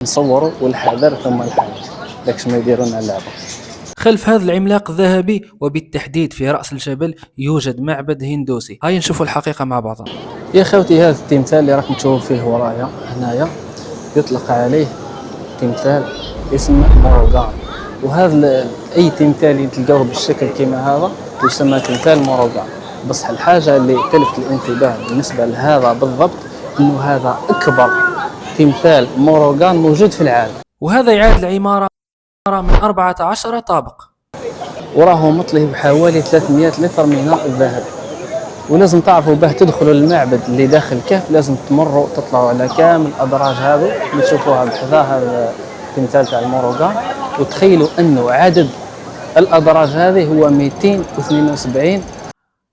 نصوروا والحذر ثم الحذر، داكش ما يديرونا اللعبة. خلف هذا العملاق الذهبي وبالتحديد في رأس الجبل يوجد معبد هندوسي. هيا نشوفوا الحقيقة مع بعضنا. يا خوتي، هذا التمثال اللي راكم تشوفوا فيه ورايا هنايا يطلق عليه تمثال اسمه موروغان. وهذا اي تمثال اللي تلقاوه بالشكل كما هذا يسمى تمثال موروغان. بصح الحاجة اللي تلفت الانتباه بالنسبة لهذا بالضبط انه هذا اكبر تمثال موروغان موجود في العالم، وهذا يعاد العمارة من 14 طابق. وراه مطلي بحوالي 300 لتر من الذهب. ولازم تعرفوا باه تدخلوا المعبد اللي داخل الكهف لازم تمروا تطلعوا على كامل الادراج هذو اللي تشوفوها بحذا هذا التمثال تاع الموروغان. وتخيلوا انه عدد الادراج هذه هو 272.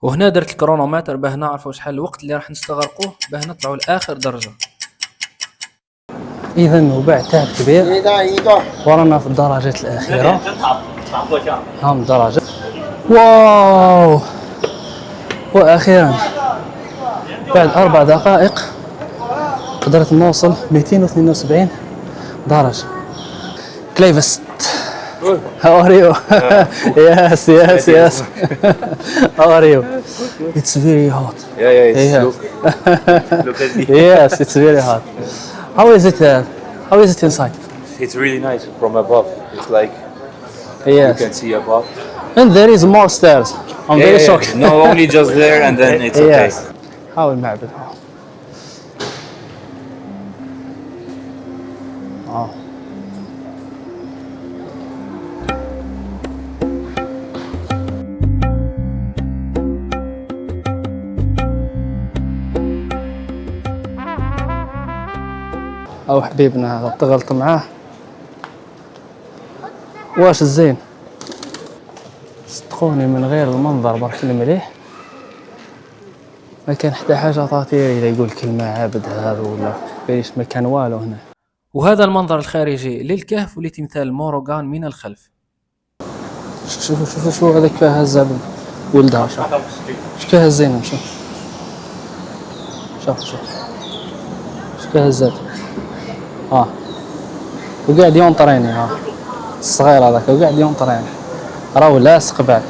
وهنا درت الكرونومتر باه نعرفوا شحال الوقت اللي راح نستغرقوه باه نطلعوا لاخر درجة. اذا وبعد تعب كبير ورانا في الدرجات الاخيره. هام درجه، واو. واخيرا بعد 4 دقائق قدرت نوصل 272 درجه. كليفست، how are you? yes. How are you? It's very hot. Yeah. Look at me. Yes, it's very hot. How is it inside? It's really nice from above. It's like Yes. you can see above. And there is more stairs. I'm very shocked. No, only just there and then it's okay. Yes. هاو المعبد. أو حبيبنا هذا تغلط معاه. واش الزين صدقوني من غير المنظر برك المليح ما كان حتى حاجة تعطيري إذا يقول كلمة عابد هذا ولا فيش ما كان والو هنا. وهذا المنظر الخارجي للكهف ولتمثال موروغان من الخلف. شوفوا هذاك فيها الزبن ولدها. شوف كيها الزينة. شوف كيها الزاد. وقاعد ينطريني الصغير هذاك وقاعد ينطريني راهو لاصق بعد.